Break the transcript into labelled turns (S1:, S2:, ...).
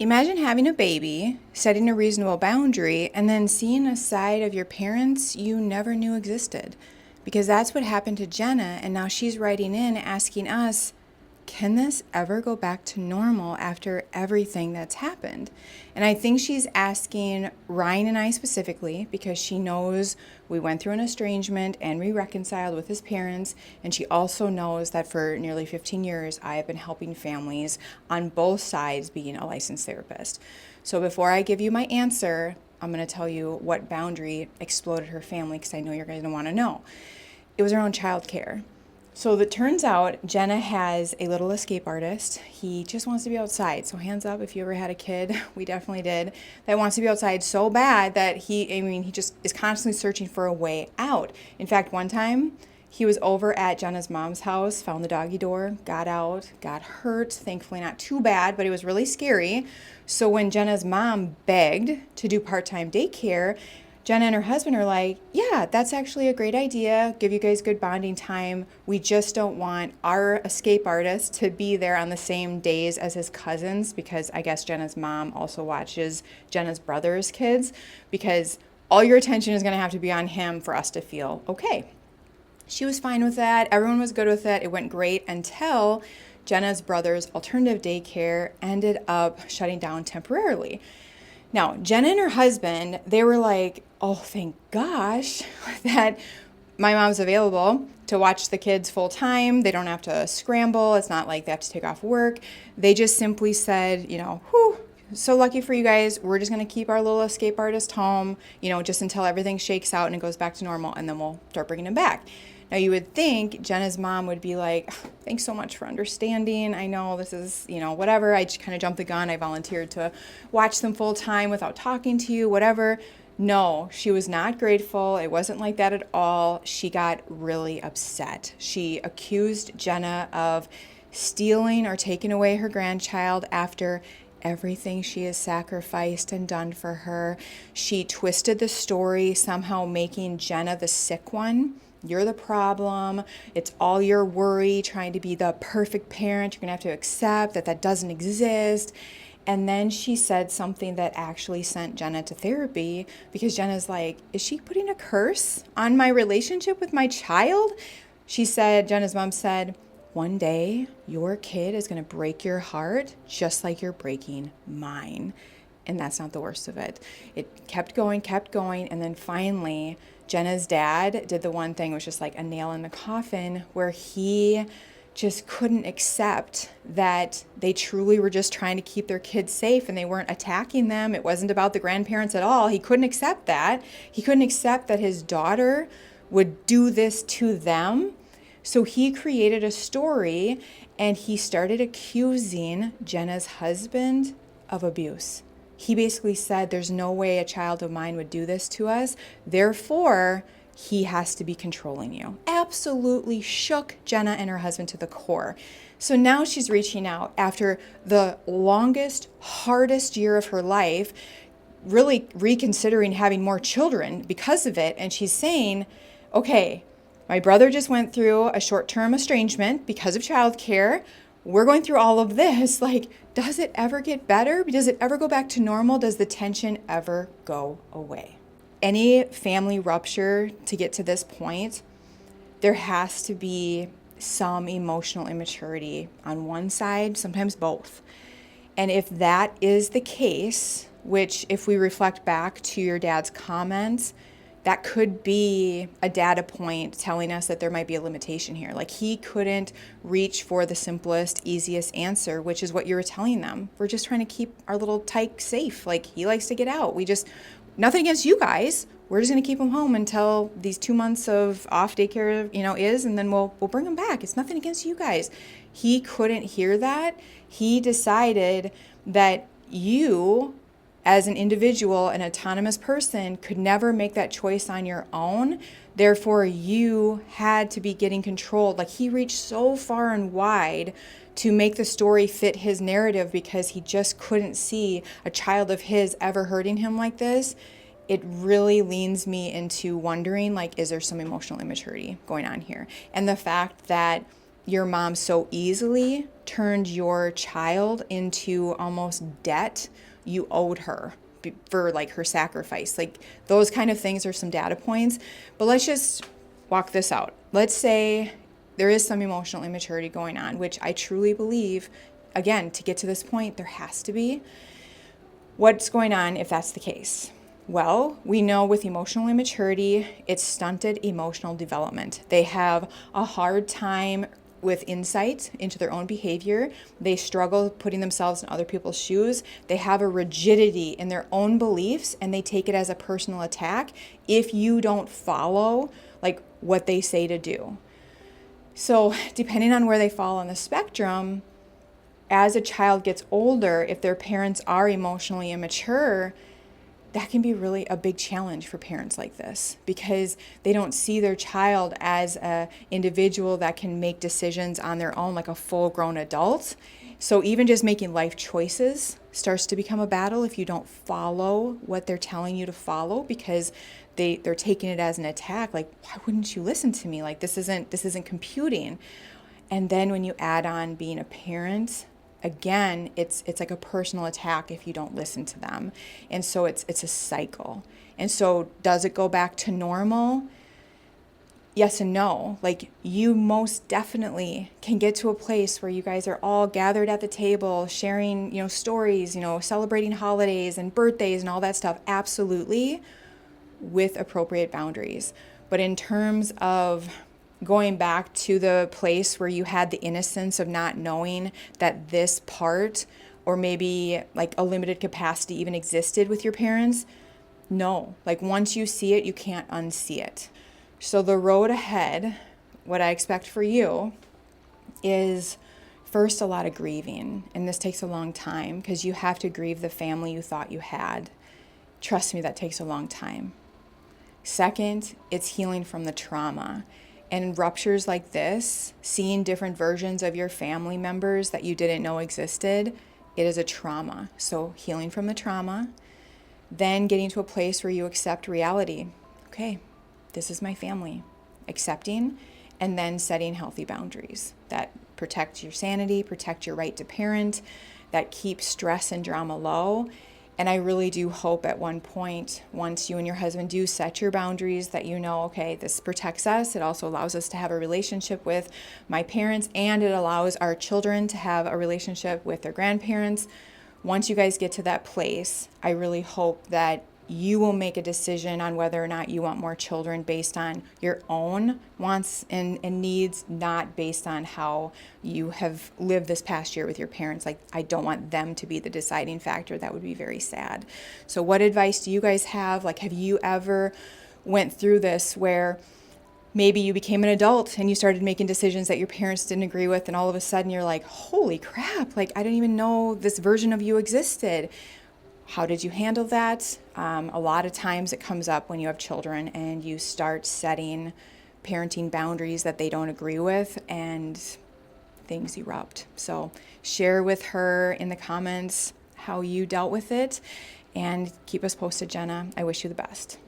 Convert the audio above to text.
S1: Imagine having a baby, setting a reasonable boundary, and then seeing a side of your parents you never knew existed. Because that's what happened to Jenna, and now she's writing in asking us, can this ever go back to normal after everything that's happened? And I think she's asking Ryan and I specifically because she knows we went through an estrangement and we reconciled with his parents. And she also knows that for nearly 15 years, I have been helping families on both sides being a licensed therapist. So before I give you my answer, I'm going to tell you what boundary exploded her family because I know you're going to want to know. It was around childcare. So it turns out Jenna has a little escape artist. He just wants to be outside. So hands up if you ever had a kid, we definitely did, that wants to be outside so bad that he just is constantly searching for a way out. In fact, one time he was over at Jenna's mom's house, found the doggy door, got out, got hurt, thankfully not too bad, but it was really scary. So when Jenna's mom begged to do part-time daycare, Jenna and her husband are like, yeah, that's actually a great idea. Give you guys good bonding time. We just don't want our escape artist to be there on the same days as his cousins because I guess Jenna's mom also watches Jenna's brother's kids because all your attention is going to have to be on him for us to feel okay. She was fine with that. Everyone was good with it. It went great until Jenna's brother's alternative daycare ended up shutting down temporarily. Now, Jenna and her husband, they were like, oh, thank gosh that my mom's available to watch the kids full time. They don't have to scramble. It's not like they have to take off work. They just simply said, whew, so lucky for you guys. We're just going to keep our little escape artist home, just until everything shakes out and it goes back to normal, and then we'll start bringing him back. Now, you would think Jenna's mom would be like, thanks so much for understanding. I know this is, whatever. I just kind of jumped the gun. I volunteered to watch them full time without talking to you, whatever. No, she was not grateful. It wasn't like that at all. She got really upset. She accused Jenna of stealing or taking away her grandchild after everything she has sacrificed and done for her. She twisted the story, somehow making Jenna the sick one. You're the problem. It's all your worry, trying to be the perfect parent. You're going to have to accept that doesn't exist. And then she said something that actually sent Jenna to therapy because Jenna's like, is she putting a curse on my relationship with my child? Jenna's mom said, one day your kid is going to break your heart just like you're breaking mine. And that's not the worst of it. It kept going. And then finally, Jenna's dad did the one thing, which was like a nail in the coffin, where he just couldn't accept that they truly were just trying to keep their kids safe and they weren't attacking them. It wasn't about the grandparents at all. He couldn't accept that. He couldn't accept that his daughter would do this to them. So he created a story and he started accusing Jenna's husband of abuse. He basically said, there's no way a child of mine would do this to us. Therefore, he has to be controlling you. Absolutely shook Jenna and her husband to the core. So now she's reaching out after the longest, hardest year of her life, really reconsidering having more children because of it. And she's saying, okay, my brother just went through a short-term estrangement because of childcare. We're going through all of this. Does it ever get better? Does it ever go back to normal? Does the tension ever go away? Any family rupture to get to this point, there has to be some emotional immaturity on one side, sometimes both. And if that is the case, which if we reflect back to your dad's comments, that could be a data point telling us that there might be a limitation here. He couldn't reach for the simplest, easiest answer, which is what you were telling them. We're just trying to keep our little tyke safe. He likes to get out. Nothing against you guys. We're just going to keep him home until these 2 months of off daycare, is, and then we'll bring him back. It's nothing against you guys. He couldn't hear that. He decided that you, as an individual, an autonomous person, could never make that choice on your own. Therefore, you had to be getting controlled. He reached so far and wide to make the story fit his narrative because he just couldn't see a child of his ever hurting him like this. It really leans me into wondering, is there some emotional immaturity going on here? And the fact that your mom so easily turned your child into almost debt you owed her for like her sacrifice. Like those kind of things are some data points. But let's just walk this out. Let's say there is some emotional immaturity going on, which I truly believe, again, to get to this point, there has to be. What's going on if that's the case? Well, we know with emotional immaturity, it's stunted emotional development. They have a hard time with insight into their own behavior. They struggle putting themselves in other people's shoes. They have a rigidity in their own beliefs, and they take it as a personal attack if you don't follow like what they say to do. So depending on where they fall on the spectrum, as a child gets older, if their parents are emotionally immature, that can be really a big challenge for parents like this, because they don't see their child as an individual that can make decisions on their own like a full-grown adult. So even just making life choices starts to become a battle if you don't follow what they're telling you to follow, because they're taking it as an attack. Like, why wouldn't you listen to me? Like, this isn't computing. And then when you add on being a parent, again, it's like a personal attack if you don't listen to them. And so it's a cycle. And so does it go back to normal? Yes and no. Like, you most definitely can get to a place where you guys are all gathered at the table sharing, stories, celebrating holidays and birthdays and all that stuff. Absolutely, with appropriate boundaries. But in terms of going back to the place where you had the innocence of not knowing that this part, or maybe like a limited capacity, even existed with your parents, no. Like, once you see it, you can't unsee it. So the road ahead, what I expect for you is first a lot of grieving. And this takes a long time because you have to grieve the family you thought you had. Trust me, that takes a long time. Second, it's healing from the trauma. And ruptures like this, seeing different versions of your family members that you didn't know existed, it is a trauma. So healing from the trauma, then getting to a place where you accept reality. Okay, this is my family. Accepting, and then setting healthy boundaries that protect your sanity, protect your right to parent, that keep stress and drama low. And I really do hope at one point, once you and your husband do set your boundaries, that okay, this protects us. It also allows us to have a relationship with my parents, and it allows our children to have a relationship with their grandparents. Once you guys get to that place, I really hope that you will make a decision on whether or not you want more children based on your own wants and needs, not based on how you have lived this past year with your parents. Like, I don't want them to be the deciding factor. That would be very sad. So what advice do you guys have? Like, have you ever went through this where maybe you became an adult and you started making decisions that your parents didn't agree with, and all of a sudden you're like, holy crap, like, I didn't even know this version of you existed. How did you handle that? A lot of times it comes up when you have children and you start setting parenting boundaries that they don't agree with, and things erupt. So share with her in the comments how you dealt with it, and keep us posted, Jenna. I wish you the best.